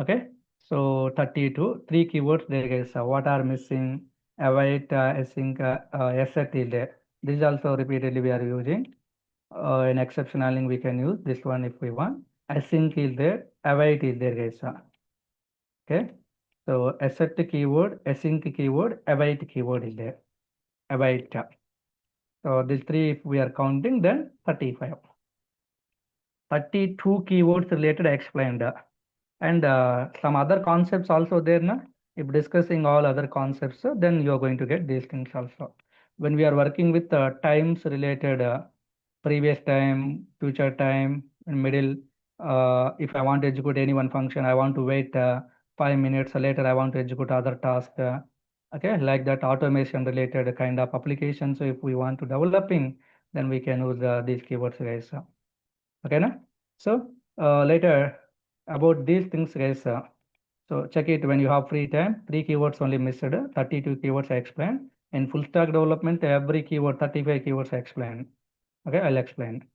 Okay, so 32, three keywords there guys. What are missing? Await, async, asset is there. This is also repeatedly we are using. In exceptional we can use this one if we want. Async is there, await is there guys. Okay, so asset keyword, async keyword, await keyword is there. Await. So these three if we are counting then 35. 32 keywords related I explained. And some other concepts also there. Na? If discussing all other concepts, then you are going to get these things also. When we are working with times related, previous time, future time, and middle, if I want to execute any one function, I want to wait 5 minutes later, I want to execute other task. Okay, like that automation related kind of application. So if we want to developing, then we can use these keywords, guys. Okay, na? So later about these things, guys. So check it when you have free time. Three keywords only missed. 32 keywords I explained. In full stack development, every keyword, 35 keywords I explained. Okay, I'll explain.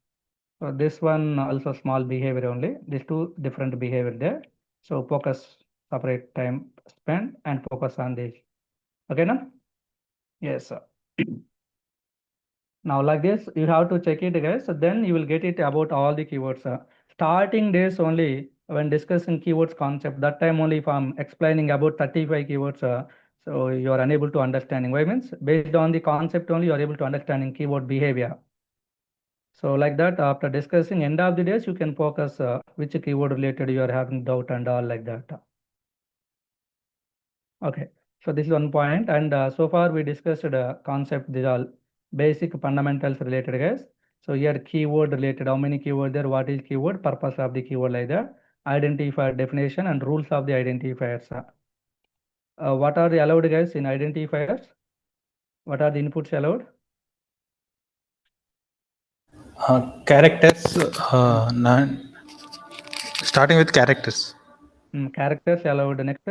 So this one also small behavior only. These two different behavior there. So focus, separate time spend and focus on this. Okay, now? Yes. Now like this, you have to check it, guys. So then you will get it about all the keywords. Starting days only when discussing keywords concept, that time only if I'm explaining about 35 keywords, so you are unable to understanding. Why means based on the concept only you are able to understanding keyword behavior. So like that, after discussing end of the days, you can focus which keyword related you are having doubt and all like that. Okay, so this is one point, and so far we discussed concept. These all basic fundamentals related, guys. So here keyword related, how many keyword there, what is keyword, purpose of the keyword like that, identifier definition and rules of the identifiers. What are the allowed, guys, in identifiers? What are the inputs allowed? Characters, starting with characters. Characters allowed. Next,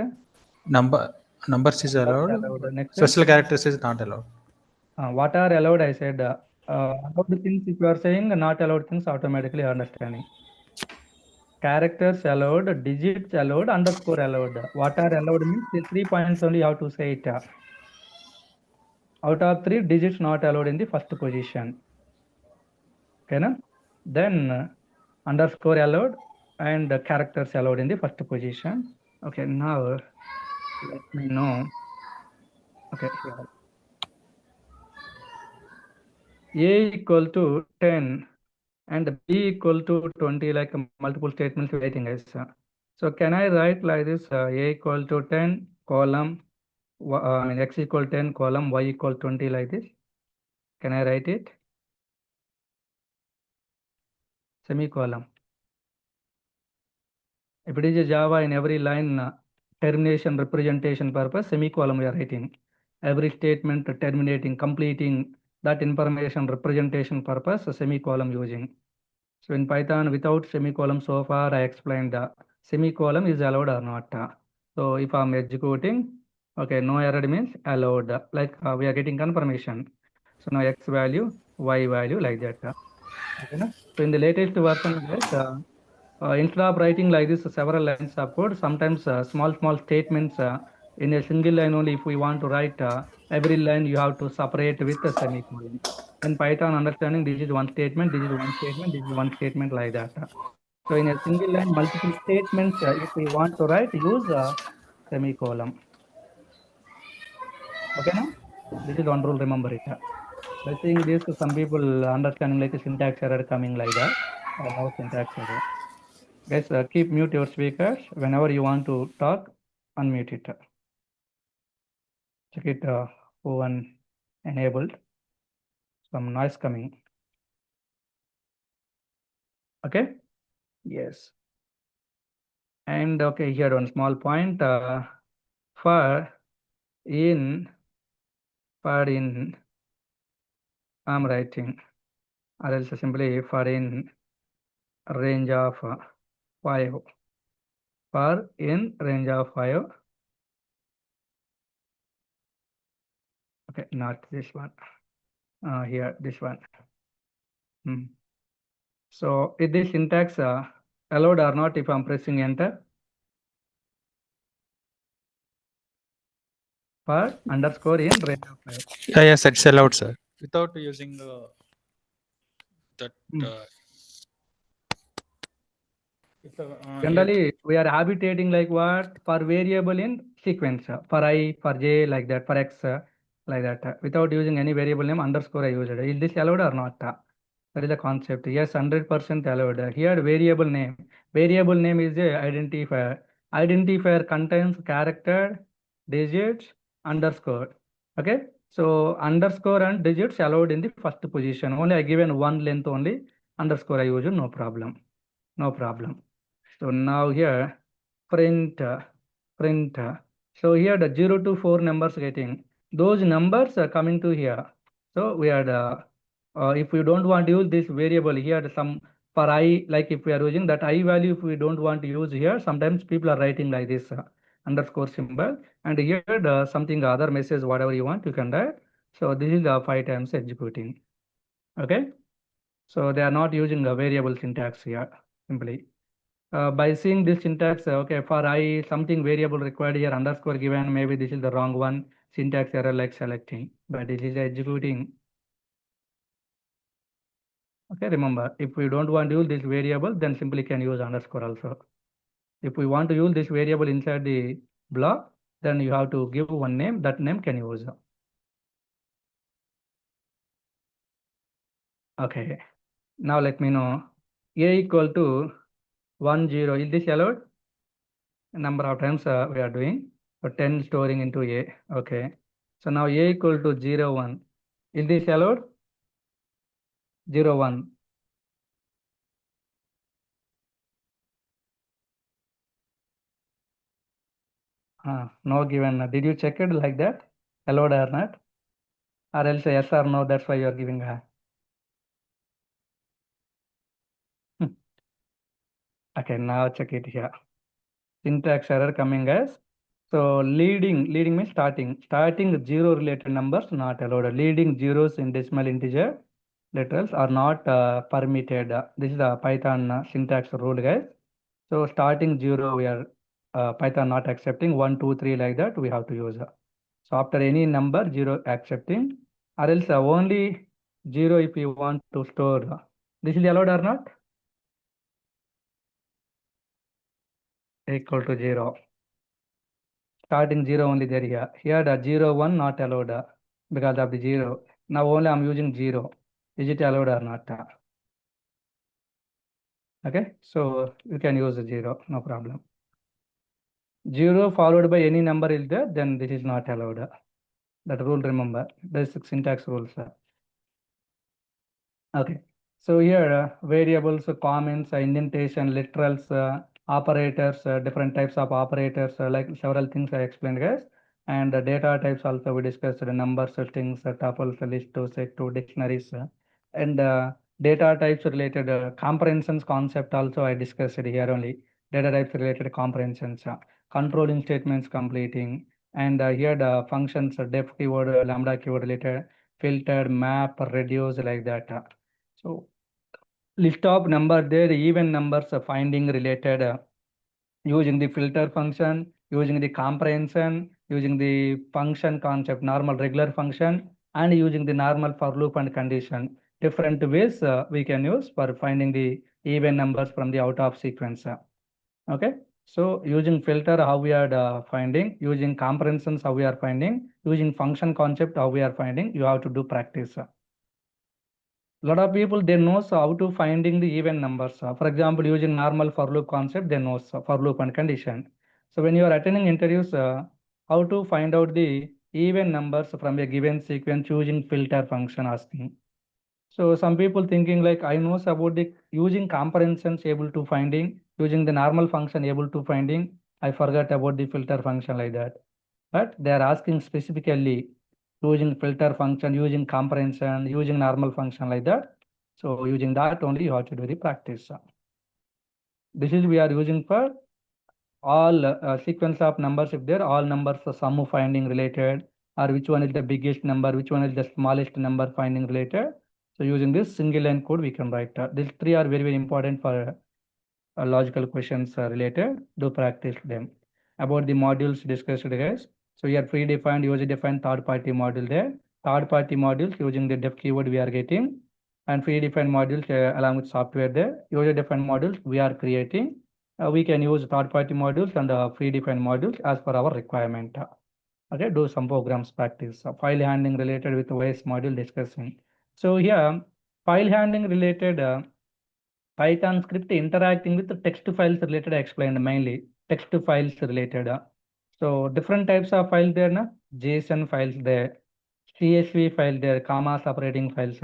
Numbers is numbers allowed. allowed. Next, Special characters is not allowed. what are allowed? I said allowed things. If you are saying not allowed things, automatically understanding. Characters allowed, digits allowed, underscore allowed. What are allowed means the 3 points only you have to say it. Out of three, digits not allowed in the first position. Okay, na? Then underscore allowed and characters allowed in the first position. Okay, now let me know. Okay, here. A equal to 10 and B equal to 20, like multiple statements waiting as. So can I write like this? A equal to 10 column, I mean x equal 10 column, y equal 20 like this. Can I write it? Semicolon. If it is a Java, in every line termination representation purpose, semicolon we are writing. Every statement terminating, completing that information representation purpose, semicolon using. So in Python, without semicolon, so far I explained the semicolon is allowed or not. So if I'm executing, okay, no error means allowed. Like we are getting confirmation. So now x value, y value like that. Okay, na? So in the latest version, guys, instead of writing like this several lines of code, sometimes small statements in a single line only. If we want to write every line, you have to separate with a semicolon. In Python, understanding this is one statement, this is one statement, this is one statement like that. So in a single line, multiple statements, if we want to write, use semicolon. Okay, now this is one rule. Remember it. By saying this, some people understanding like a syntax error coming like that. No syntax error. Guys, keep mute your speakers. Whenever you want to talk, unmute it. Check it who enabled. Some noise coming. Okay. Yes. And okay, here one small point. For in I'm writing, or else simply for in range of 5. For in range of 5. Okay, not this one. Here, this one. So is this syntax allowed or not if I'm pressing enter? for underscore in rate of fire. Yes, it's allowed, sir. Without using that. Generally, we are habitating like what? For variable in sequence, for I, for j, like that, for x, like that, without using any variable name, underscore I used. Is this allowed or not? That is the concept. Yes, 100% allowed. Here, variable name. Variable name is a identifier. Identifier contains character, digits, underscore. Okay. So underscore and digits allowed in the first position. Only I given one length only. Underscore I use, no problem. No problem. So now here print. So here the 0 to 4 numbers getting those numbers are coming to here. So we are if we don't want to use this variable here, some for I, like if we are using that I value, if we don't want to use here, sometimes people are writing like this underscore symbol, and here the something other message, whatever you want, you can write. So this is the 5 times executing. Okay. So they are not using a variable syntax here simply. By seeing this syntax, okay, for I something variable required here underscore given, maybe this is the wrong one, syntax error like selecting, but this is executing. Okay, remember, if we don't want to use this variable, then simply can use underscore also. If we want to use this variable inside the block, then you have to give one name, that name can use. Okay, now let me know a equal to 1 0. Is this allowed? Number of times we are doing. So 10 storing into a. Okay. So now a equal to 0 1. Is this allowed? 0 1. No given. Did you check it like that? Allowed or not? Or else yes or no, that's why you are giving a. Okay, now check it here. Syntax error coming as. So leading means starting. Starting 0 related numbers not allowed. Leading zeros in decimal integer literals are not permitted. This is the Python syntax rule, guys. So starting 0, we are Python not accepting. 1, 2, 3 like that we have to use. So after any number 0 accepting, or else only 0 if you want to store. This is allowed or not? Equal to 0. Starting 0 only there here. Here the 0 1 not allowed because of the 0. Now only I'm using 0. Is it allowed or not? Okay, so you can use 0, no problem. 0 followed by any number is there, then this is not allowed. That rule, remember, basic syntax rules. Okay, so here variables, comments, indentation, literals, operators, different types of operators, like several things I explained, guys. And data types also we discussed, numbers, strings, tuples, list, set, dictionaries, and data types related comprehensions concept also I discussed here only. Data types related comprehensions, controlling statements completing, and here the functions, def keyword, lambda keyword related, filtered, map, reduce, like that. So list of number there, even numbers finding related using the filter function, using the comprehension, using the function concept, normal regular function, and using the normal for loop and condition. Different ways we can use for finding the even numbers from the out of sequence. Okay. So using filter, how we are finding, using comprehensions, how we are finding, using function concept, how we are finding, you have to do practice. Lot of people they knows how to finding the even numbers. For example, using normal for loop concept, they knows for loop and condition. So when you are attending interviews, how to find out the even numbers from a given sequence using filter function asking. So some people thinking like I knows about the using comprehensions able to finding, using the normal function able to finding. I forgot about the filter function like that. But they are asking specifically using filter function, using comprehension, using normal function like that. So using that only you have to do the practice. This is we are using for all sequence of numbers. If there all numbers sum of finding related, or which one is the biggest number, which one is the smallest number finding related. So using this single line code we can write. These three are very important for logical questions related. Do practice them. About the modules discussed, guys. So here predefined, user-defined third-party module there. Third-party modules using the def keyword we are getting, and predefined modules along with software there. User-defined modules we are creating. We can use third-party modules and predefined modules as per our requirement. Okay, do some programs practice. File handling related with OS module discussing. So here, file handling related Python script interacting with the text files related I explained mainly text files related. So different types of files there, na? JSON files there, CSV file there, comma separating files,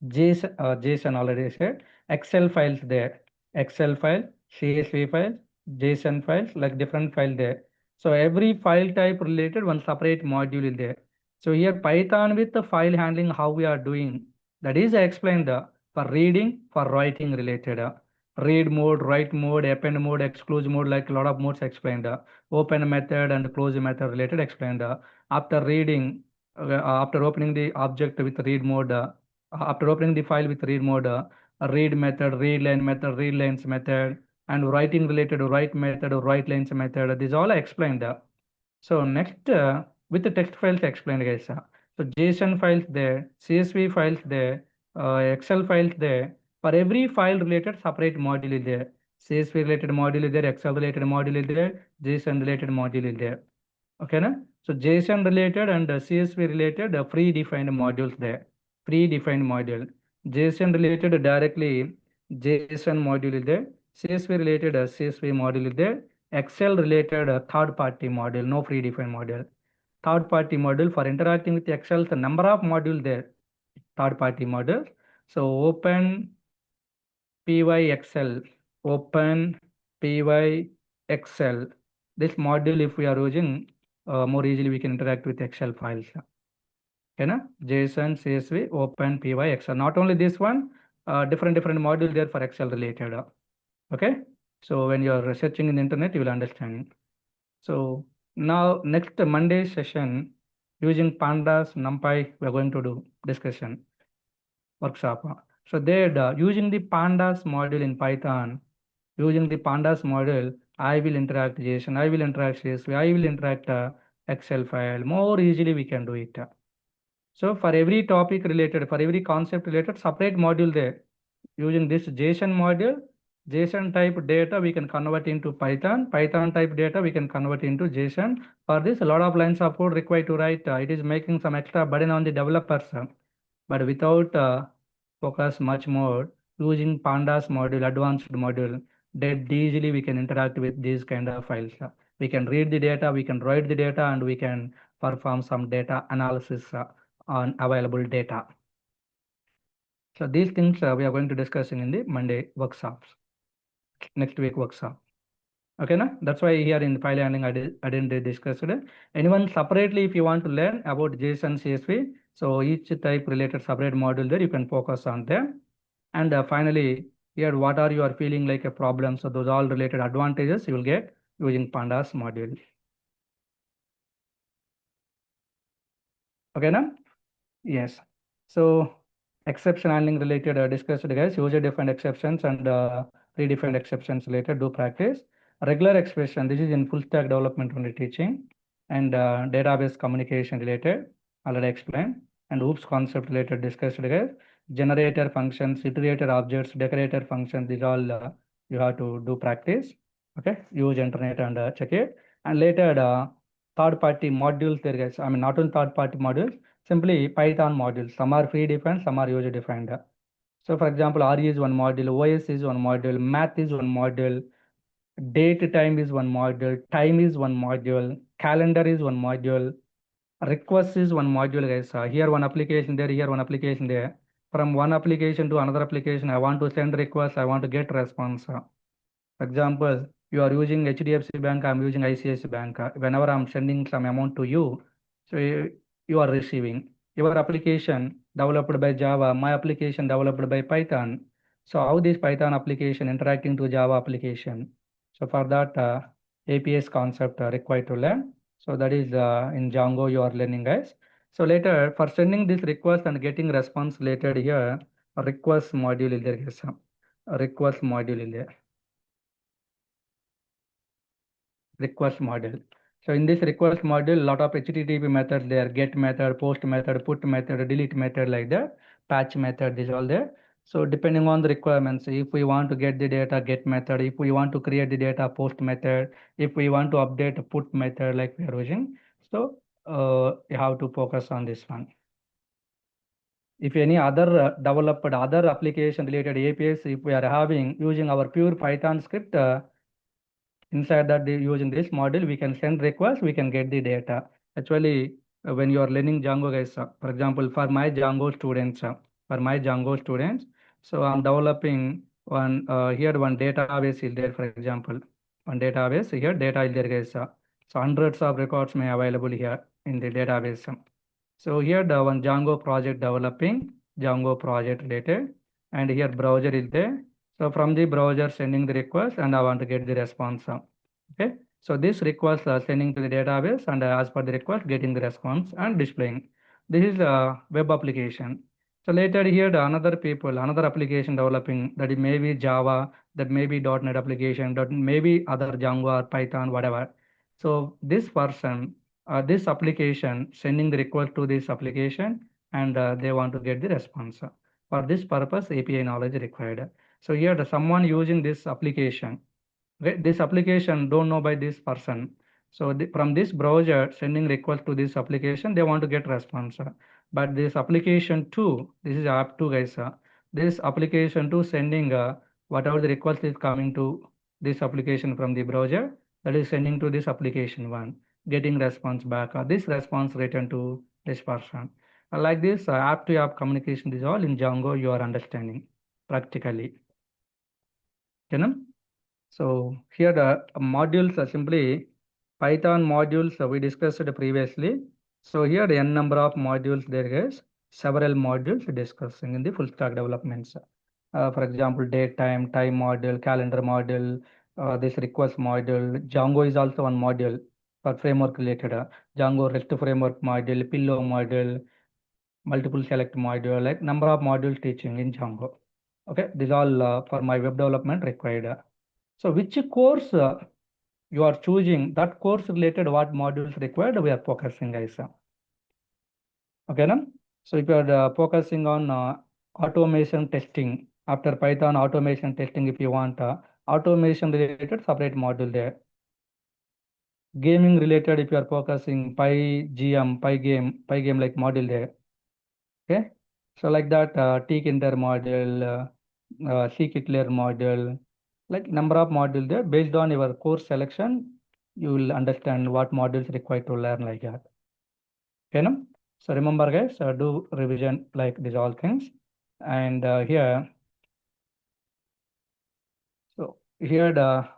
JSON already said, Excel files there, Excel file, CSV file, JSON files, like different file there. So every file type related one separate module is there. So here Python with the file handling, how we are doing, that is I explained for reading, for writing related. Read mode, write mode, append mode, exclude mode, like a lot of modes explained. Open method and close method related explained. After reading, after opening the object with read mode, after opening the file with read mode, read method, read line method, read lines method, and writing related write method, write lines method. This all I explained. So next, with the text files explained, guys. So JSON files there, CSV files there, Excel files there. For every file related separate module is there. CSV related module is there, Excel related module is there, JSON related module is there. Okay, na? So JSON related and CSV related predefined modules there. Predefined module. JSON related directly JSON module is there. CSV related CSV module is there. Excel related third party module, no predefined module. Third party module for interacting with Excel, the number of module there. Third party module. So open PY Excel, open PY Excel. This module, if we are using, more easily we can interact with Excel files. Okay, na? JSON, CSV, open PY Excel. Not only this one, different module there for Excel related. Okay, so when you are searching in the internet, you will understand. So now next Monday session, using pandas, NumPy, we are going to do discussion workshop. So there, using the pandas module in Python, using the pandas module, I will interact JSON, I will interact CSV, I will interact Excel file. More easily we can do it. So for every topic related, for every concept related, separate module there. Using this JSON module, JSON type data we can convert into Python. Python type data we can convert into JSON. For this, a lot of lines of code required to write. It is making some extra burden on the developers. But without focus much more, using pandas module, advanced module, that easily we can interact with these kind of files. We can read the data, we can write the data, and we can perform some data analysis on available data. So these things we are going to discuss in the Monday workshops, next week workshop. Okay, na? That's why here in the file handling I didn't discuss today. Anyone separately, if you want to learn about JSON, CSV, so each type related separate module there, you can focus on them. And finally, here what are you are feeling like a problem? So those all related advantages you will get using pandas module. Okay, na? Yes. So exception handling related discussed, guys. User defined exceptions and predefined exceptions related, do practice. Regular expression, this is in full stack development only teaching, and database communication related, already explained. And OOPS concept related discussed, guys. Generator functions, iterator objects, decorator functions, these all you have to do practice. Okay, use internet and check it. And later third party modules there, guys. I mean, not only third party modules, simply Python modules. Some are predefined, some are user defined. So for example, RE is one module, OS is one module, math is one module, date time is one module, time is one module, calendar is one module, request is one module, guys. Here one application there, here one application there. From one application to another application, I want to send request, I want to get response. For example, you are using HDFC Bank, I'm using ICICI Bank. Whenever I'm sending some amount to you, so you are receiving. Your application developed by Java, my application developed by Python. So how this Python application interacting to Java application? So for that, APS concept required to learn. So that is in Django you are learning, guys. So later for sending this request and getting response later here, a request module is there, guys. A request module is there. Request module. So in this request module, lot of HTTP methods there, get method, post method, put method, delete method, like that, patch method, is all there. So depending on the requirements, if we want to get the data, get method, if we want to create the data, post method, if we want to update, put method, like we are using. So you have to focus on this one. If any other developed other application related APIs, if we are having using our pure Python script, inside that using this module, we can send requests, we can get the data. Actually, when you are learning Django, guys, for example, for my Django students, so I'm developing one here one database is there, for example, one database here, data is there, guys. So hundreds of records may available here in the database. So here the one Django project developing, Django project related, and here browser is there. So from the browser sending the request, and I want to get the response. Okay. So this request sending to the database, and as per the request getting the response and displaying. This is a web application. So later here the another application developing, that it may be Java, that may be .NET application, that may be other Django or Python, whatever. So this person, this application sending the request to this application, and they want to get the response. For this purpose, API knowledge required. So here the someone using this application, this application don't know by this person. So from this browser sending request to this application, they want to get response. But this application 2, this is app 2, guys. This application 2 sending whatever the request is coming to this application from the browser, that is sending to this application 1, getting response back. This response returned to this person. Like this, app to app communication is all in Django you are understanding practically. Okay, so here the modules are simply Python modules we discussed previously. So here the n number of modules there is, several modules discussing in the full stack developments. For example, date time module, calendar module, this request module. Django is also one module for framework related. Django REST framework module, Pillow module, multiple select module, like number of modules teaching in Django. Okay, these all for my web development required. So which course you are choosing, that course related what modules required, we are focusing, guys. Okay, now? So if you are focusing on automation testing, after Python automation testing, if you want automation related separate module there. Gaming related, if you are focusing PyGM, Pygame like module there. Okay, so like that tkinter module, scikit-learn module, like number of module there. Based on your course selection, you will understand what modules required to learn, like that. Okay, no? So remember, guys, do revision like these all things. And here, so here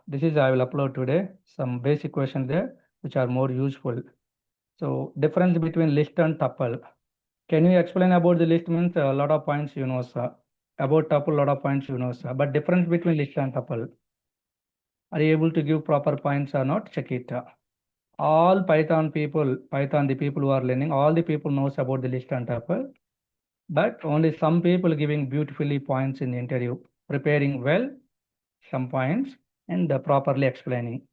this is I will upload today some basic questions there which are more useful. So difference between list and tuple. Can you explain about the list? Means a lot of points you know, sir. About tuple, lot of points you know, sir. But difference between list and tuple. Are you able to give proper points or not? Check it. All Python the people who are learning, all the people knows about the list and tuple. But only some people giving beautifully points in the interview, preparing well some points and properly explaining.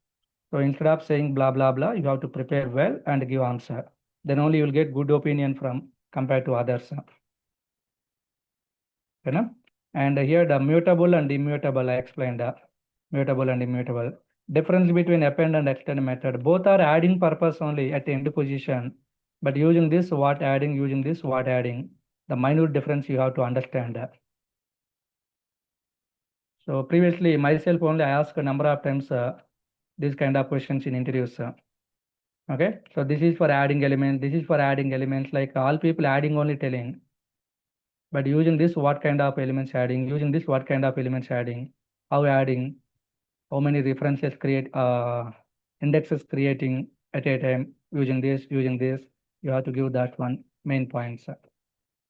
So instead of saying blah blah blah, you have to prepare well and give answer. Then only you will get good opinion from compared to others. Okay, no? And here the mutable and immutable, I explained mutable and immutable. Difference between append and extend method. Both are adding purpose only at the end position. But using this what adding, using this what adding. The minute difference you have to understand. So previously myself only I asked a number of times these kind of questions in interviews. Okay, so this is for adding elements. This is for adding elements, like all people adding only telling. But using this, what kind of elements adding? Using this, what kind of elements adding? How adding? How many references create? Indexes creating at a time? Using this, you have to give that one main points.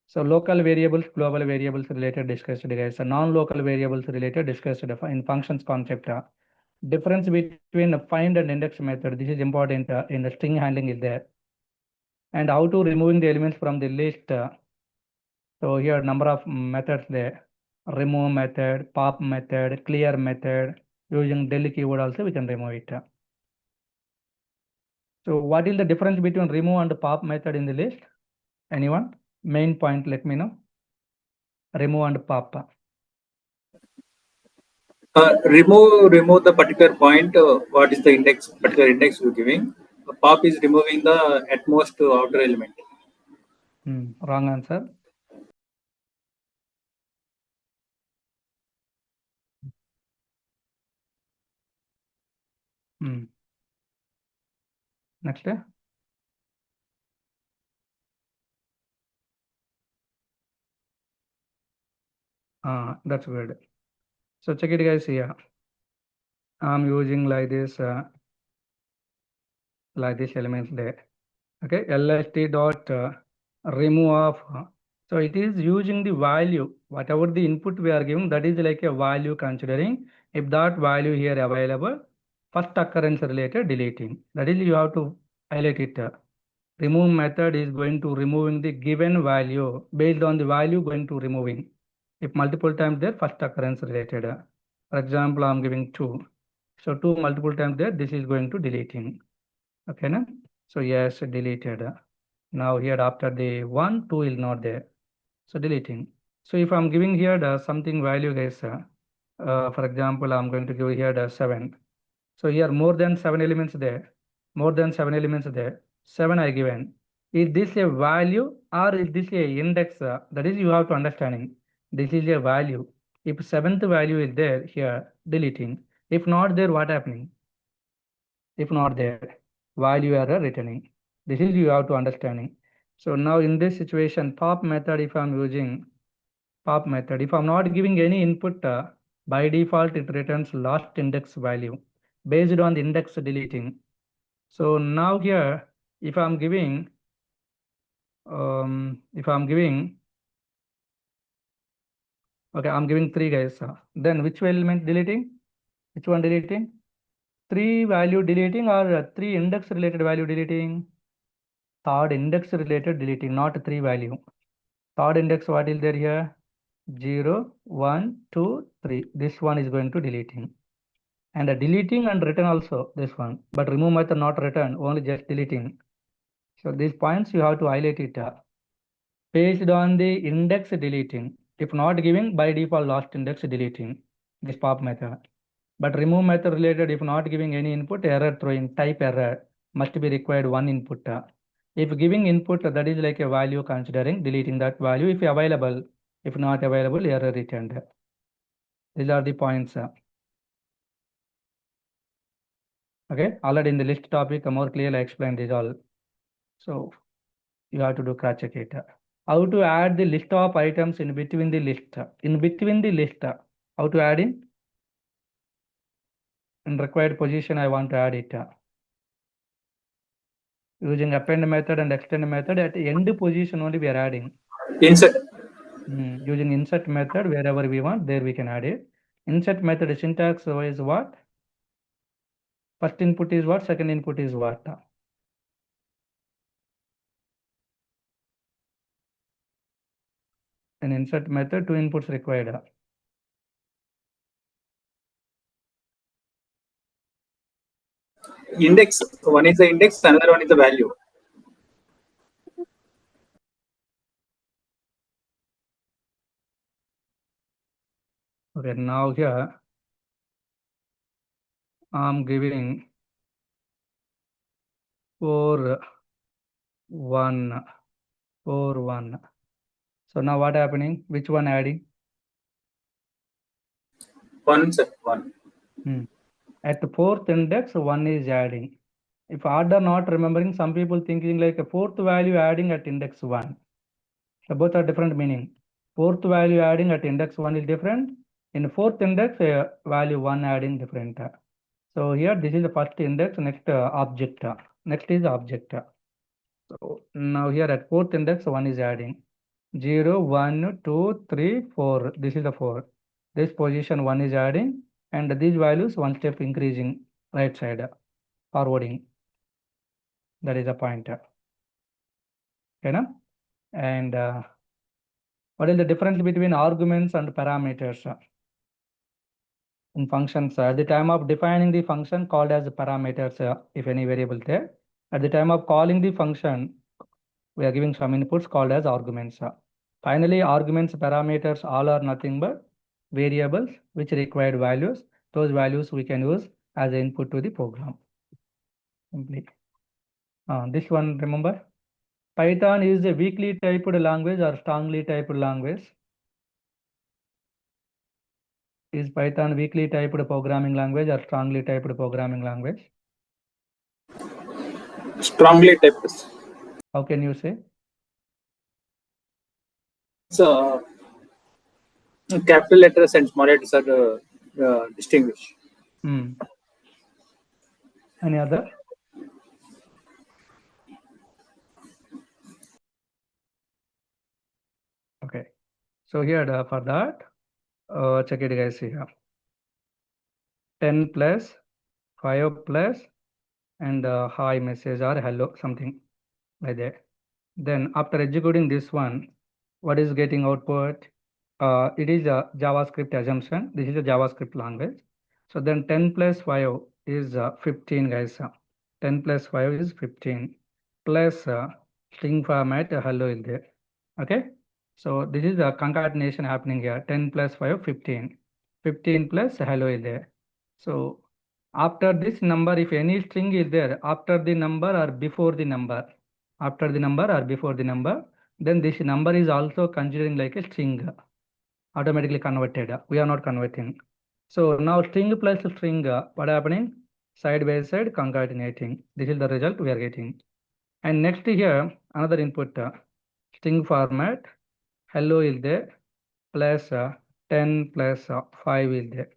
So local variables, global variables related discussed, guys. So non-local variables related discussed in functions concept. Difference between find and index method. This is important in the string handling is there. And how to removing the elements from the list. So here number of methods there. Remove method, pop method, clear method. Using del keyword also we can remove it. So what is the difference between remove and pop method in the list? Anyone? Main point, let me know. Remove and pop. Remove the particular point. What is the index? Particular index you're giving. Pop is removing the at most outer element. Wrong answer. Next. That's good. So check it guys here. I'm using like this elements there. Okay, lst dot remove of. So it is using the value, whatever the input we are giving, that is like a value considering. If that value here available, first occurrence related deleting. That is you have to highlight it. Remove method is going to removing the given value based on the value going to removing. If multiple times there, first occurrence related. For example, I'm giving 2. So 2 multiple times there, this is going to deleting. Okay, na? So yes, deleted. Now here after the 1, 2 is not there. So deleting. So if I'm giving here the something value guys, for example, I'm going to give here the 7. So here more than 7 elements there. More than 7 elements there. 7 I given. Is this a value or is this a index? That is you have to understanding. This is a value. If 7th value is there here, deleting. If not there, what happening? If not there, value error returning. This is you have to understanding. So now in this situation, pop method, if I'm using pop method, if I'm not giving any input, by default it returns last index value based on the index deleting. So now here, if I'm giving, okay, I'm giving 3 guys. Then which element deleting? Which one deleting? 3 value deleting or 3 index related value deleting? Third index related deleting, not 3 value. Third index, what is there here? 0, 1, 2, 3. This one is going to deleting. And deleting and return also, this one. But remove method not return, only just deleting. So these points you have to highlight it. Based on the index deleting. If not giving, by default last index deleting. This pop method. But remove method related, if not giving any input, error throwing, type error, must be required one input. If giving input, that is like a value considering, deleting that value if available. If not available, error returned. These are the points. Okay, already in the list topic, more clearly explained this all. So you have to do cross check it. How to add the list of items in between the list? In between the list, how to add in required position, I want to add it. Using append method and extend method, at end position only we are adding. Insert. Using insert method, wherever we want, there we can add it. Insert method syntax is what? First input is what? Second input is what? In insert method, 2 inputs required. Index. One is the index, another one is the value. Okay, now here I'm giving 4, 1, 4, 1. So now what happening? Which one adding? 1, sir. 1. At the 4th index, 1 is adding. If order not remembering, some people thinking like a 4th value adding at index 1. So both are different meaning. 4th value adding at index 1 is different. In 4th index, value 1 adding different. So here this is the first index, next object. Next is object. So now here at 4th index, 1 is adding. 0, 1, 2, 3, 4. This is the 4. This position 1 is adding, and these values 1 step increasing right side, forwarding. That is a pointer. Okay, na? And what is the difference between arguments and parameters? In functions, at the time of defining the function called as parameters, if any variable there, At the time of calling the function, we are giving some inputs called as arguments. Finally, arguments parameters all are nothing but variables which required values. Those values we can use as an input to the program. Simply. This one, remember? Python is a weakly typed language or strongly typed language? Is Python weakly typed programming language or strongly typed programming language? Strongly typed. How can you say? So, capital letters and small letters are distinguished. Any other? Okay. So here for that, check it guys here. 10 plus 5 plus and hi message or hello something like that. Then after executing this one, what is getting output? It is a JavaScript assumption. This is a JavaScript language. So then 10 plus 5 is 15 guys. 10 plus 5 is 15 plus string format hello is there. Okay. So this is a concatenation happening here. 10 plus 5, 15. 15 plus hello is there. So after this number, if any string is there, after the number or before the number, after the number or before the number, then this number is also considering like a string, automatically converted. We are not converting. So now string plus string, what happening? Side by side concatenating. This is the result we are getting. And next here, another input, string format, hello is there, plus 10 plus 5 is there.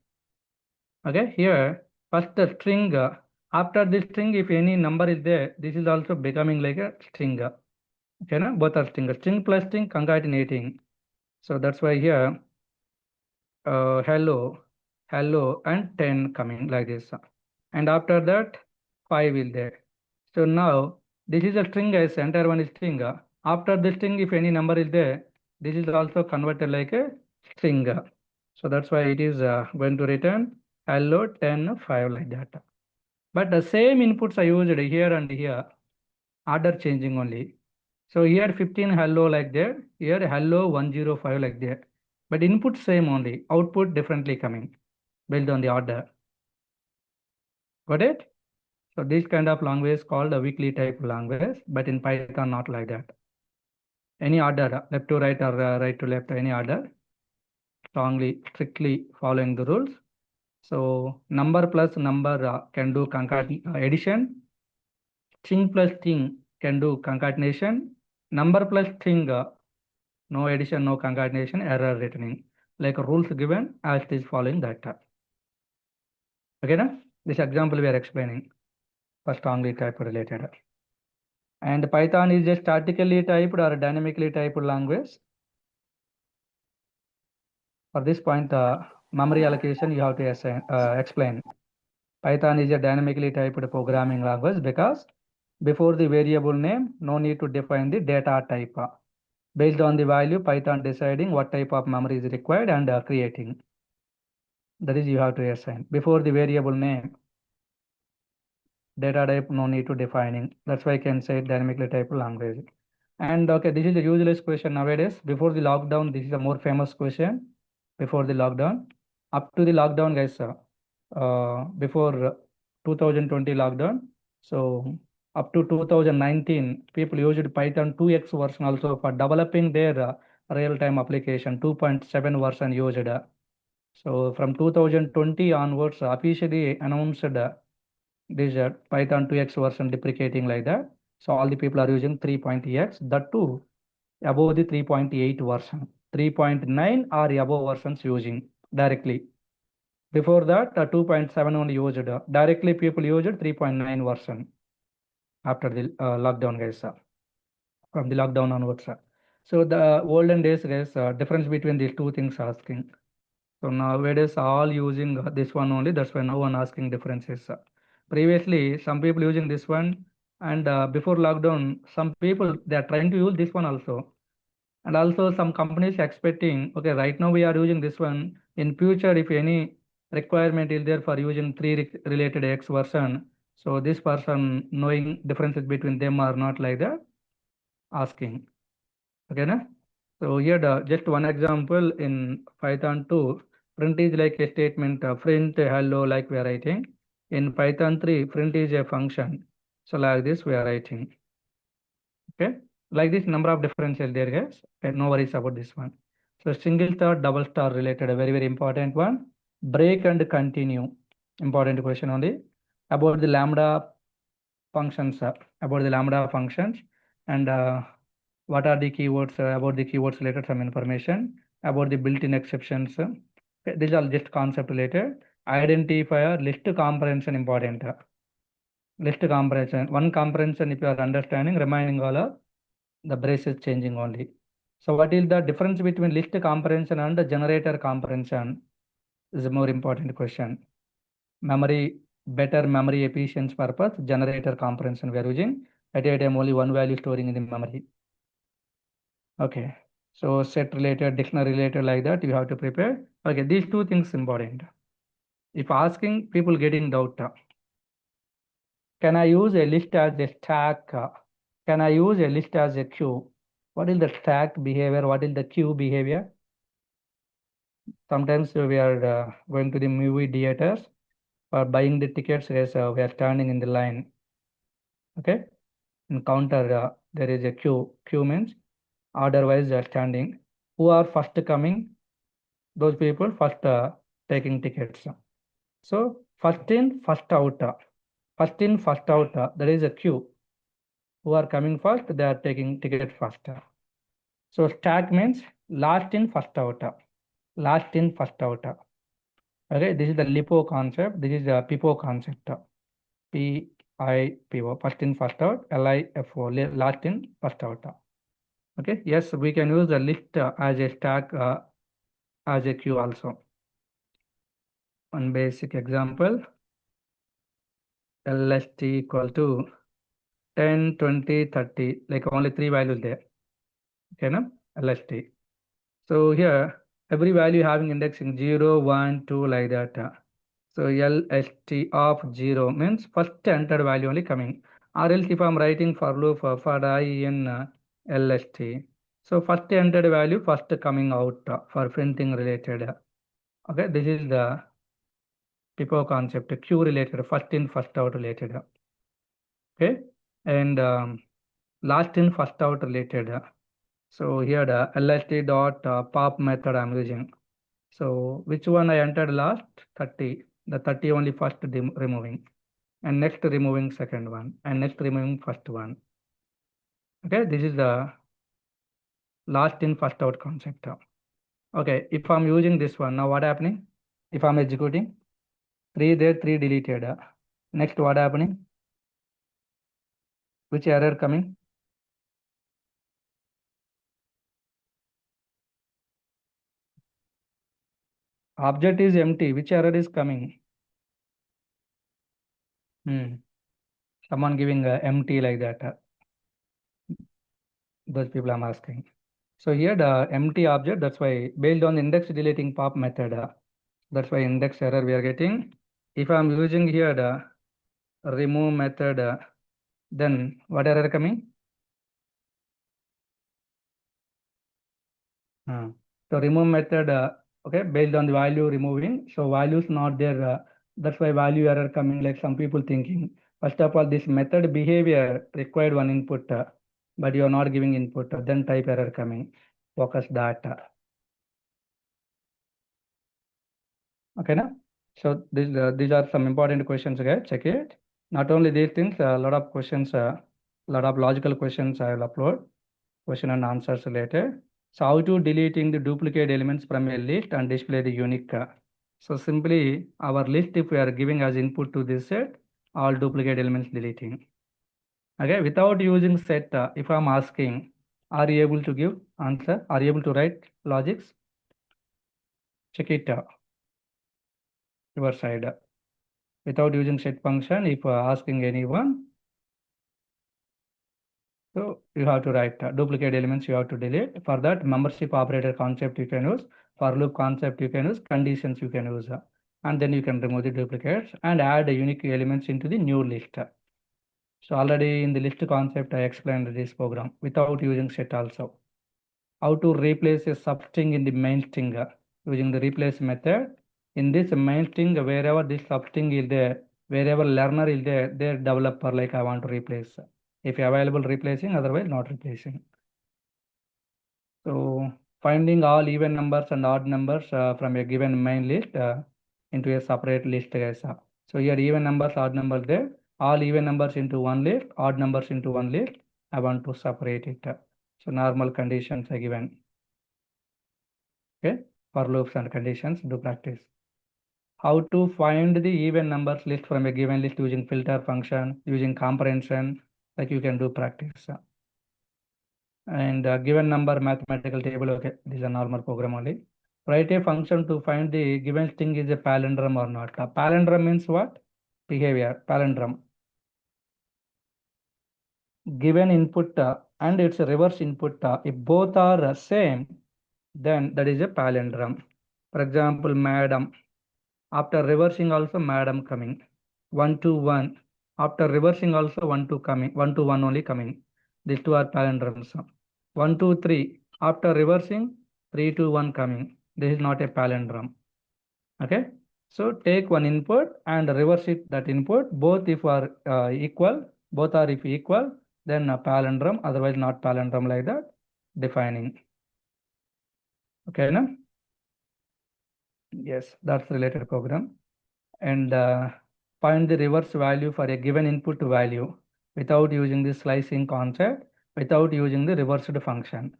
Okay, here, first the string, after this string, if any number is there, this is also becoming like a string. Okay, no? Both are string plus string concatenating. So that's why here, hello, and 10 coming like this. And after that, 5 is there. So now, this is a string, guys, entire one is string. After the string, if any number is there, this is also converted like a string. So that's why it is going to return hello 10, 5 like that. But the same inputs are used here and here, order changing only. So here 15 hello like that, here hello 105 like that. But input same only, output differently coming based on the order. Got it? So this kind of language called a weakly type language, but in Python not like that. Any order, left to right or right to left, any order, strictly following the rules. So number plus number can do addition. String plus string can do concatenation. Number plus string, no addition, no concatenation, error returning. Like rules given as it is following that. Okay, na? This example we are explaining for strongly type related. And Python is a statically typed or dynamically typed language. For this point, memory allocation you have to explain. Python is a dynamically typed programming language because before the variable name, no need to define the data type. Based on the value, Python deciding what type of memory is required and creating. That is you have to assign. Before the variable name, data type no need to defining. That's why I can say dynamically typed language. And okay, this is a useless question nowadays. Before the lockdown, this is a more famous question. Before the lockdown, up to the lockdown, guys, before 2020 lockdown, so up to 2019, people used Python 2x version also for developing their real-time application. 2.7 version used. So from 2020 onwards, officially announced this Python 2x version deprecating like that. So all the people are using 3.x, that too above the 3.8 version. 3.9 or above versions using directly. Before that, 2.7 only used. Directly people used 3.9 version after the lockdown, guys. From the lockdown onwards. So the olden days, guys, difference between these two things asking. So nowadays all using this one only. That's why no one asking differences. Previously, some people using this one, and before lockdown, some people they are trying to use this one also. And also some companies expecting, okay, right now we are using this one. In future, if any requirement is there for using 3 related X version, So this person knowing differences between them or not, like that, asking. Okay, na? So here just one example in Python 2, print is like a statement, print hello like we are writing. In Python 3, print is a function. So like this we are writing. Okay, like this number of differential there, guys. Okay, no worries about this one. So single star, double star related, a very important one. Break and continue, important question only. About the lambda functions, about the lambda functions, and what are the keywords, about the keywords related some information, about the built-in exceptions. Okay, these are just concept related. Identifier, list comprehension important. List comprehension, one comprehension if you are understanding, remaining all of the brace is changing only. So what is the difference between list comprehension and generator comprehension is a more important question. Memory, better memory efficiency purpose, generator comprehension we are using. At a time only one value storing in the memory. Okay. So set related, dictionary related, like that you have to prepare. Okay, these two things important. If asking, people getting doubt. Can I use a list as a stack? Can I use a list as a queue? What is the stack behavior? What is the queue behavior? Sometimes we are going to the movie theaters for buying the tickets as we are standing in the line. Okay. In counter, there is a queue. Queue means order-wise they are standing. Who are first coming? Those people first taking tickets. So first in, first out. First in, first out. That is a queue. Who are coming first, they are taking ticket first. So stack means last in, first out. Last in, first out. Okay, this is the LIFO concept. This is the PIPO concept. PIPO, first in, first out. LIFO, last in, first out. Okay, yes, we can use the list as a stack, as a queue also. One basic example, LST equal to 10, 20, 30, like only 3 values there. Okay, no? LST. So here, every value having indexing 0, 1, 2, like that. So LST of 0 means first entered value only coming. Or else if I'm writing for loop for I in LST. So first entered value first coming out for printing related. Okay, this is the PIPO concept, queue related, first in, first out related. Okay, and last in, first out related. So here the LST dot pop method I'm using. So which one I entered last? 30. The 30 only first removing, and next removing second one, and next removing first one. Okay, this is the last in, first out concept. Okay, if I'm using this one, now what happening? If I'm executing, 3 there, 3 deleted. Next, what happening? Which error coming? Object is empty. Which error is coming? Someone giving empty like that. Those people I'm asking. So here the empty object, that's why based on index deleting pop method, that's why index error we are getting. If I'm using here the remove method, then what error coming? So remove method, okay, based on the value removing. So value is not there. That's why value error coming, like some people thinking. First of all, this method behavior required one input, but you are not giving input, then type error coming. Focus that. Okay, na? So these are some important questions, guys. Check it. Not only these things, a lot of questions, a lot of logical questions I will upload, question and answers related. So how to deleting the duplicate elements from a list and display the unique. So simply our list, if we are giving as input to this set, all duplicate elements deleting. Okay, without using set, if I'm asking, are you able to give answer? Are you able to write logics? Check it your side. Without using set function, if asking anyone, so you have to write duplicate elements you have to delete. For that, membership operator concept you can use, for loop concept you can use, conditions you can use. and then you can remove the duplicates and add unique elements into the new list. So already in the list concept, I explained this program without using set also. How to replace a substring in the main string using the replace method. In this main string, wherever this substring is there, wherever learner is there, their developer like I want to replace. If available, replacing, otherwise not replacing. So finding all even numbers and odd numbers from a given main list into a separate list, guys. So here even numbers, odd numbers there, all even numbers into one list, odd numbers into one list. I want to separate it. So normal conditions are given. Okay, for loops and conditions, do practice. How to find the even numbers list from a given list using filter function, using comprehension, like you can do practice. And given number mathematical table, okay, this is a normal program only. Write a function to find the given string is a palindrome or not. A palindrome means what? Behavior, palindrome. Given input and its reverse input, if both are same, then that is a palindrome. For example, madam. After reversing also madam coming. 1 to 1. After reversing also 1 to coming. 1 to 1 only coming. These two are palindromes. 1 to 3. After reversing 3 to 1 coming. This is not a palindrome. Okay. So take one input and reverse it that input. Both if are equal. Both are if equal. Then a palindrome. Otherwise not palindrome like that. Defining. Okay. No? Yes. That's related program. And find the reverse value for a given input value without using the slicing concept, without using the reversed function.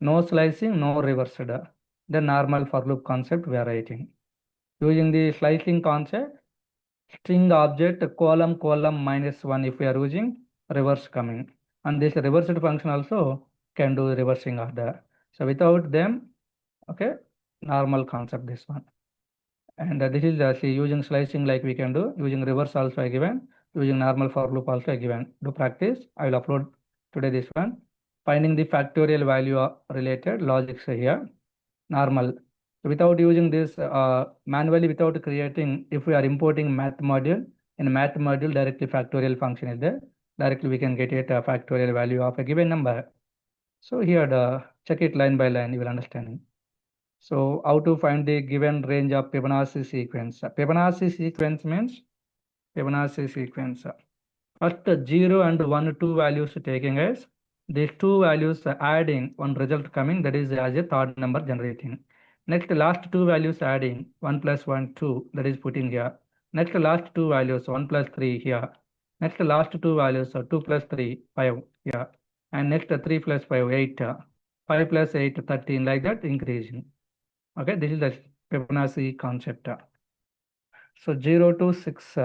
No slicing, no reversed. The normal for loop concept we are writing. Using the slicing concept, string object column -1 if we are using reverse coming. And this reversed function also can do reversing of the. So without them, okay, normal concept this one. And this is see, using slicing like we can do, using reverse also I given, using normal for loop also I given. Do practice. I will upload today this one. Finding the factorial value related logics here. Normal. So without using this manually, without creating, if we are importing math module, in math module directly factorial function is there. Directly we can get it a factorial value of a given number. So here check it line by line, you will understand. So how to find the given range of Fibonacci sequence? Fibonacci sequence means Fibonacci sequence. First 0 and 1, 2 values taking as these two values adding one result coming, that is as a third number generating. Next last two values adding 1 plus 1, 2, that is putting here. Next last two values 1 plus 3 here. Next last two values 2 plus 3, 5 here. And next 3 plus 5, 8. 5 plus 8, 13, like that increasing. Okay, this is the Fibonacci concept. So 0 to 6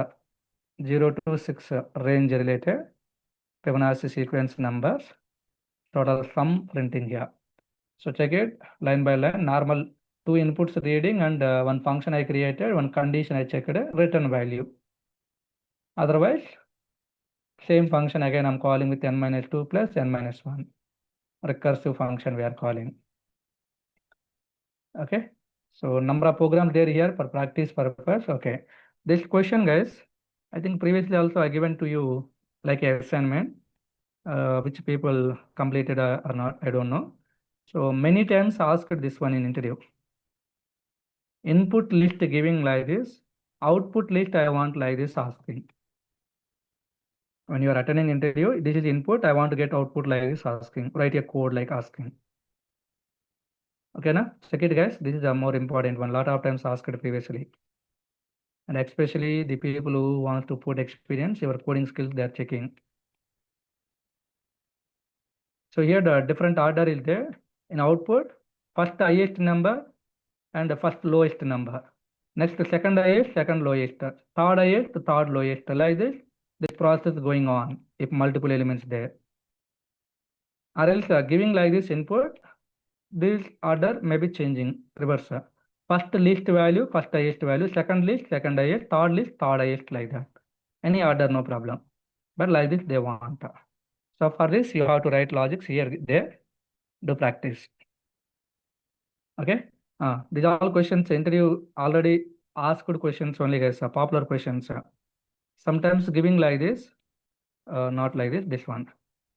range related Fibonacci sequence numbers, total sum printing here. So check it line by line, normal two inputs reading and one function I created, one condition I checked, return value. Otherwise, same function again I'm calling with n minus 2 plus n minus 1. Recursive function we are calling. Okay. So number of programs there here for practice purpose. Okay. This question, guys, I think previously also I given to you like a assignment, which people completed or not, I don't know. So many times asked this one in interview. Input list giving like this, output list I want like this asking. When you are attending interview, this is input, I want to get output like this asking. Write a code like asking. Okay, now check it, guys. This is a more important one. Lot of times asked previously. And especially the people who want to put experience, your coding skills, they are checking. So here the different order is there in output. First highest number and the first lowest number. Next second highest, second lowest. Third highest, third lowest. Like this process going on if multiple elements there. Or else giving like this input, this order may be changing, reverse. First least value, first highest value, second least, second highest, third least, third highest, like that. Any order, no problem. But like this, they want. So for this, you have to write logics here, there, do practice. Okay. These are all questions interview already asked questions only, guys, popular questions. Sometimes giving like this, not like this one.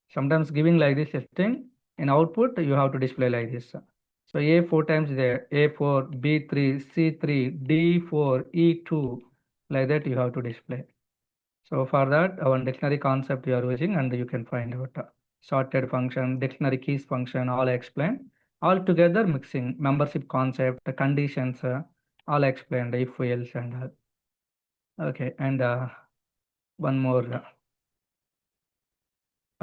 Sometimes giving like this thing, in output, you have to display like this. So A 4 times there, A4, B3, C3, D4, E2, like that you have to display. So for that, our dictionary concept you are using, and you can find out sorted function, dictionary keys function, all I explained. All together mixing membership concept, the conditions, all I explained, if else and all. Okay, and one more.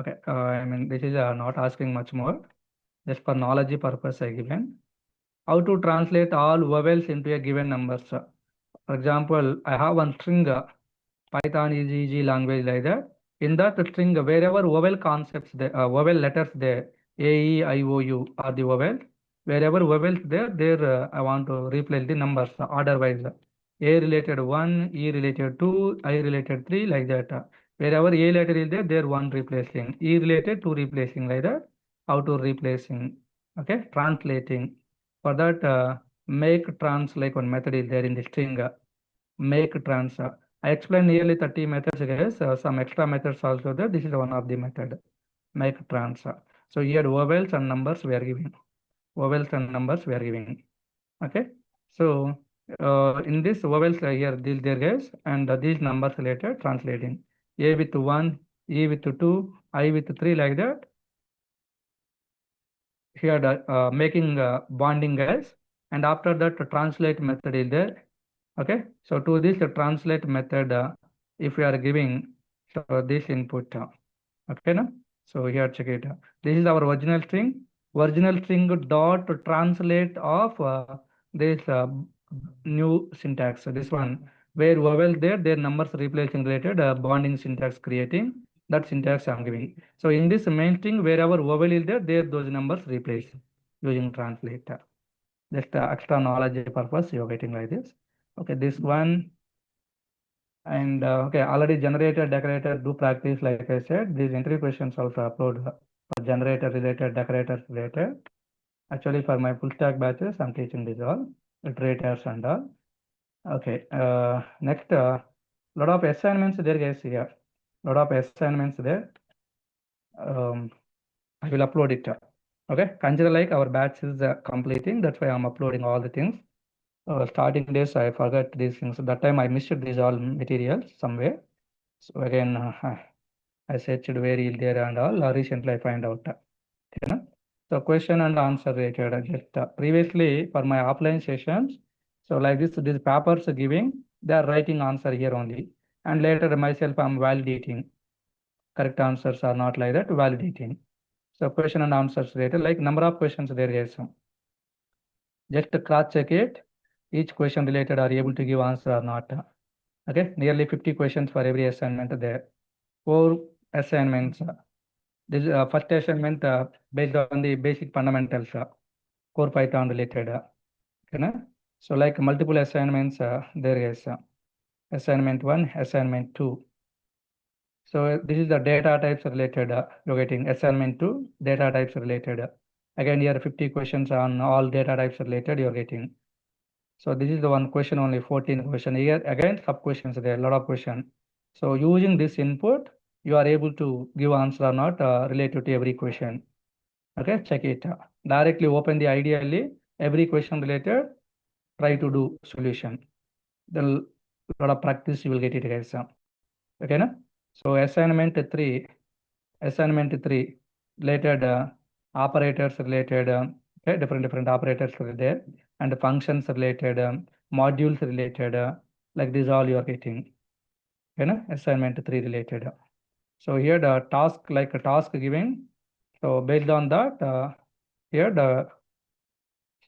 Okay, I mean, this is not asking much more, just for knowledge purpose I given. How to translate all vowels into a given numbers. For example, I have one string, Python is easy language like that. In that string, wherever vowel concepts there, vowel letters there, A, E, I, O, U are the vowels. Wherever vowels there, I want to replace the numbers order wise. A related 1, E related 2, I related 3, like that. Wherever A letter is there one replacing. E related 2 replacing, like that. How to replacing, okay, translating. For that, make trans like one method is there in the string, make trans. I explained nearly 30 methods, guys. Some extra methods also there. This is one of the method, make trans. So here vowels and numbers we are giving. Vowels and numbers we are giving. Okay. So in this vowels here, these there, guys, and these numbers related translating. A with 1, E with 2, I with 3, like that. Here making bonding, guys, and after that translate method is there. Okay, so to this translate method, if we are giving so this input, okay, now, so here check it. This is our original string dot translate of this new syntax. So this one where vowel there, their numbers replacing related bonding syntax creating. That syntax I'm giving. So in this main string, wherever vowel is there those numbers replace using translate. Just extra knowledge purpose you're getting like this. Okay, this one, and okay, already generator, decorator, do practice. Like I said, these interview questions also upload for generator related, decorators related. Actually, for my full stack batches, I'm teaching this all, iterators and all. Okay, next, lot of assignments there, guys. Here, lot of assignments there. I will upload it. Okay, consider like our batch is completing. That's why I'm uploading all the things. Starting days, I forgot these things. That time I missed these all materials somewhere. So again, I searched where is there and all. Recently, I find out. You know? So question and answer related. Just previously for my offline sessions, so like this, these papers giving, they are writing answer here only, and later myself I'm validating. Correct answers are not like that, validating. So question and answers related, like number of questions there is. Just cross check it. Each question related are able to give answer or not. Okay, nearly 50 questions for every assignment there. 4 assignments. This first assignment based on the basic fundamentals, core Python related. Okay, so like multiple assignments, there is assignment 1, assignment 2. So this is the data types related. You're getting assignment 2, data types related. Again, here 50 questions on all data types related you're getting. So this is the one question only, 14 question. Here again sub questions there, a lot of question. So using this input, you are able to give answer or not related to every question. Okay, check it. Directly open the ideally every question related, try to do solution. Then lot of practice you will get it, guys. Okay, na? So assignment 3 related operators related, okay, different operators are there, and functions related, modules related, like this all you are getting. Okay, na? Assignment 3 related. So here the task, like a task giving. So based on that, here the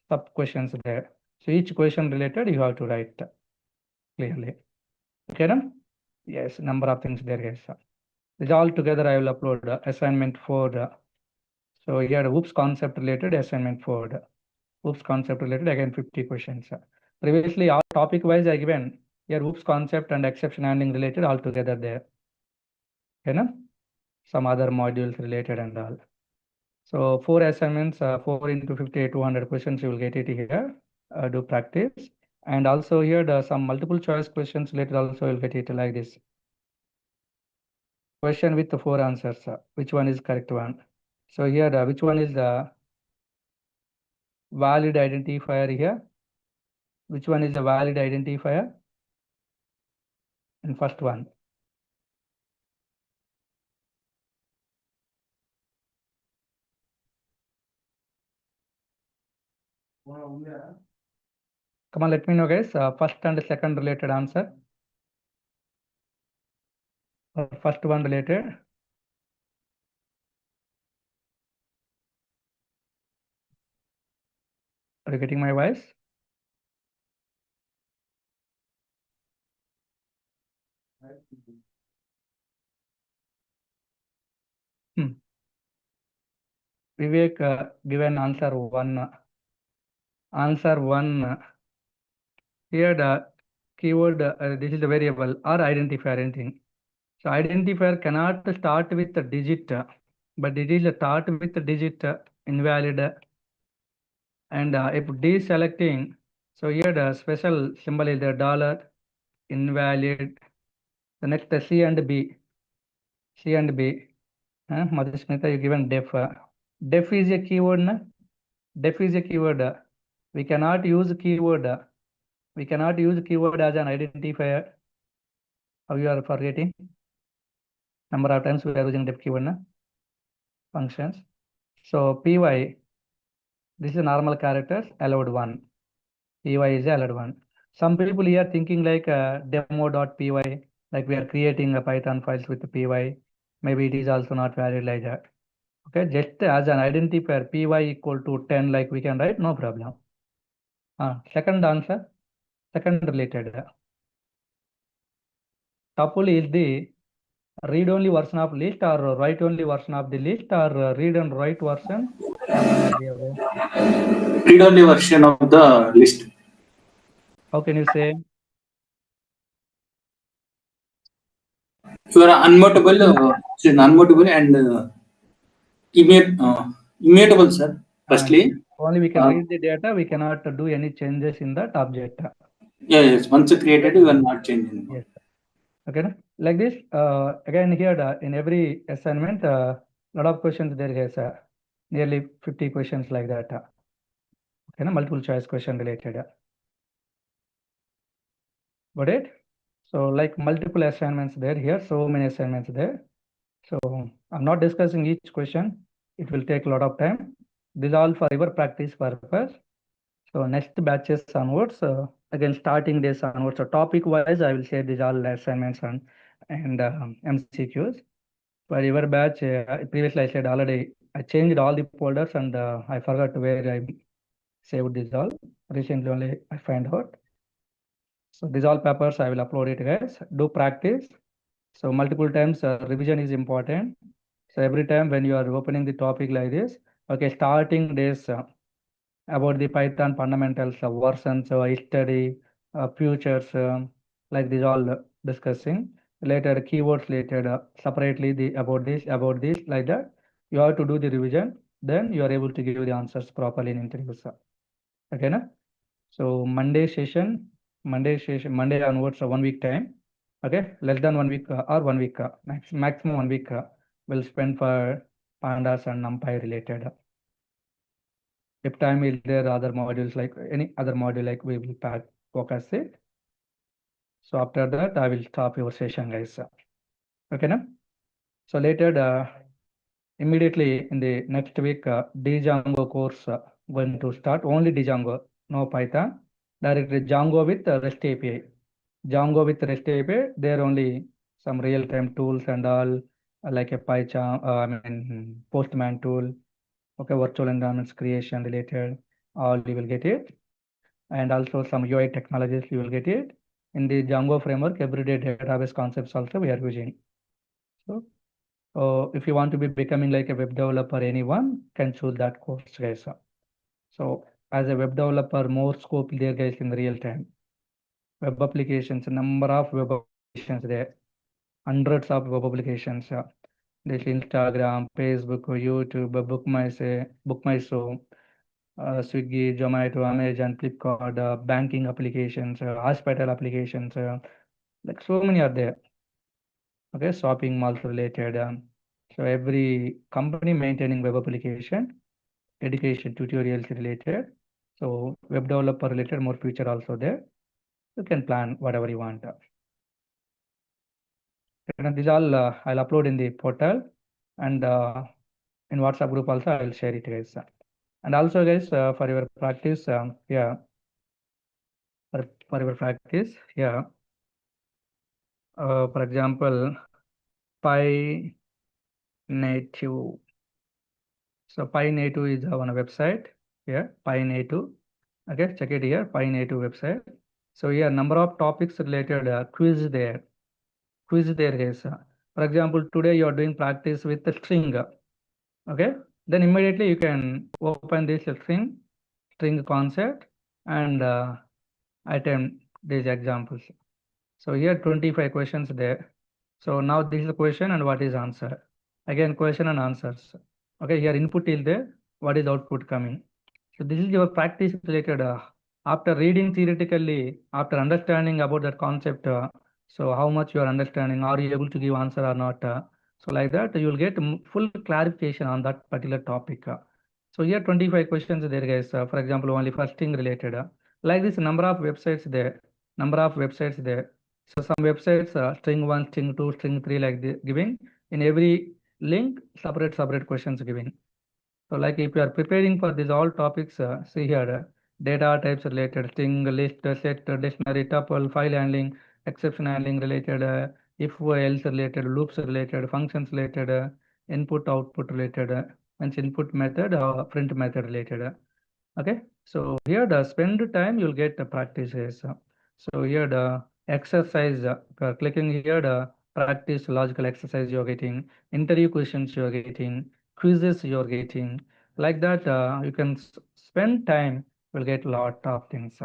sub questions there. So each question related you have to write clearly. Okay, na? Yes, number of things there, guys. This all together I will upload assignment 4. So here the OOPS concept related assignment 4. OOPS concept related again 50 questions. Previously all topic wise I given here OOPS concept and exception handling related all together there. Okay, na? Some other modules related and all. So 4 assignments, 4 into 50, 200 questions, you will get it here. Do practice. And also here some multiple choice questions later also you'll get it like this. Question with the 4 answers. Which one is correct one? So here which one is the valid identifier here? Which one is the valid identifier? And first one. Come on, let me know, guys. First and second related answer. First one related. Are you getting my voice? Vivek given answer one. Answer one. Here the keyword, this is the variable or identifier anything. So identifier cannot start with the digit, but it is start with the digit invalid. And if deselecting, so here the special symbol is the dollar invalid. The next C and B. C and B. Madhusmita, you given def. Def is a keyword. Na? Def is a keyword. We cannot use keyword. We cannot use keyword as an identifier. How you are forgetting? Number of times we are using def keyword. Na? Functions. So py, this is normal characters, allowed one. Py is allowed one. Some people here thinking like demo.py, like we are creating a Python files with py. Maybe it is also not valid like that. Okay, just as an identifier, py equal to 10, like we can write, no problem. Second answer, second related. Tuple is the read-only version of list or write-only version of the list or read and write version or none of the above? Read-only version of the list. How can you say? You are unmutable and immutable, sir. Firstly, only we can read the data, we cannot do any changes in that object. yes, once created, you are not changing. Yes. Okay, like this. Again here in every assignment, lot of questions there is nearly 50 questions like that. Okay, multiple choice question related. Got it? So like multiple assignments there here, so many assignments there. So I'm not discussing each question. It will take a lot of time. This is all for your practice purpose. So next batches onwards, again starting days onwards. So topic wise, I will share these all assignments and MCQs. For your batch, previously I said already, I changed all the folders and I forgot where I saved this all. Recently only I find out. So these all papers I will upload it, guys. Do practice. So multiple times revision is important. So every time when you are opening the topic like this, okay, starting days about the Python fundamentals, versions, history, futures, like these all discussing. Later keywords later separately the about this like that. You have to do the revision. Then you are able to give the answers properly in interviews. Okay, na? So Monday onwards, 1 week time. Okay, less than 1 week or 1 week, maximum 1 week will spend for pandas and NumPy related. If time is there, other modules like any other module, like we will focus it. So after that, I will stop your session, guys. Okay, now? So later, immediately in the next week, Django course going to start. Only Django, no Python. Directly Django with REST API. Django with REST API. There only some real-time tools and all, like a PyCharm, Postman tool. Okay, virtual environments creation related, all you will get it. And also some UI technologies you will get it. In the Django framework, everyday database concepts also we are using. So if you want to be becoming like a web developer, anyone can choose that course, guys. So as a web developer, more scope there, guys, in real time. Web applications, number of web applications there, hundreds of web applications. This Instagram, Facebook, YouTube, Book My Show, Swiggy, Zomato, Amazon, Flipkart, banking applications, hospital applications, like so many are there. Okay, shopping malls related. So every company maintaining web application, education tutorials related. So web developer related, more future also there. You can plan whatever you want. And these all I'll upload in the portal, and in WhatsApp group also I will share it, guys. And also, guys, for your practice, for your practice, for example, Pi Native. So Pi Native is one website. Pi Native. Okay, check it here. Pi Native website. So here number of topics related quiz there. Guys. For example, today you are doing practice with the string. Okay, then immediately you can open this string concept and attempt these examples. So here 25 questions there. So now this is the question and what is answer. Again, question and answers. Okay, here input is there. What is output coming? So this is your practice related. After reading theoretically, after understanding about that concept, so how much you are understanding, are you able to give answer or not? So like that, you will get full clarification on that particular topic. So here 25 questions there, guys. For example, only for string related. Like this, number of websites there. So some websites, string 1, string 2, string 3, like giving. In every link, separate questions giving. So like if you are preparing for these all topics, see here, data types related, string, list, set, dictionary, tuple, file handling, exception handling related, if else related, loops related, functions related, input output related, means input method or print method related. Okay, so here the spend time you'll get the practices. So here the exercise, clicking here the practice logical exercise you're getting, interview questions you're getting, quizzes you're getting. Like that, you can spend time, will get a lot of things.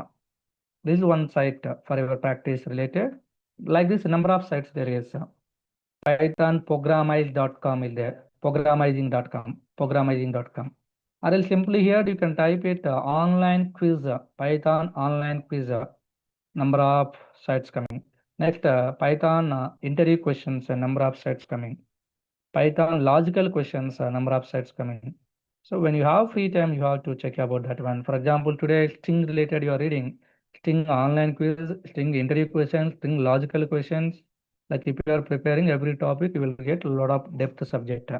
This is one site for your practice related. Like this, number of sites there is. Python programmize.com is there, programmizing.com. Or else simply here you can type it online quiz, Python online quiz, number of sites coming. Next, Python interview questions, number of sites coming. Python logical questions, number of sites coming. So when you have free time, you have to check about that one. For example, today string related you are reading, string online quiz, string interview questions, string logical questions. Like if you are preparing every topic, you will get a lot of depth subject.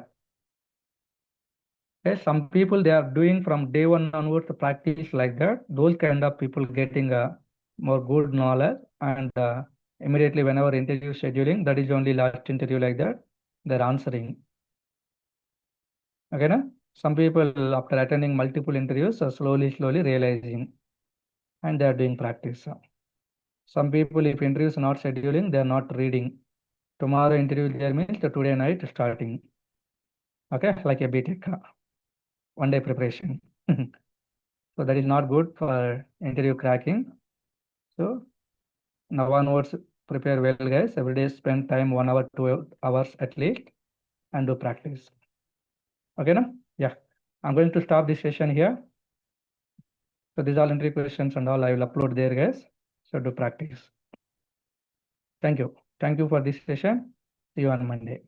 Okay, some people they are doing from day one onwards to practice like that. Those kind of people getting a more good knowledge, and immediately whenever interview scheduling, that is only last interview like that, they're answering. Okay, na? Some people after attending multiple interviews are slowly realizing, and they are doing practice. Some people, if interview is not scheduling, they are not reading. Tomorrow interview there means the today night starting. Okay, like a BTech, one day preparation. So that is not good for interview cracking. So now onwards, prepare well, guys. Every day spend time 1 hour, 2 hours at least, and do practice. Okay, na? Yeah. I'm going to stop this session here. So these all entry questions and all I will upload there, guys. So do practice. Thank you. Thank you for this session. See you on Monday.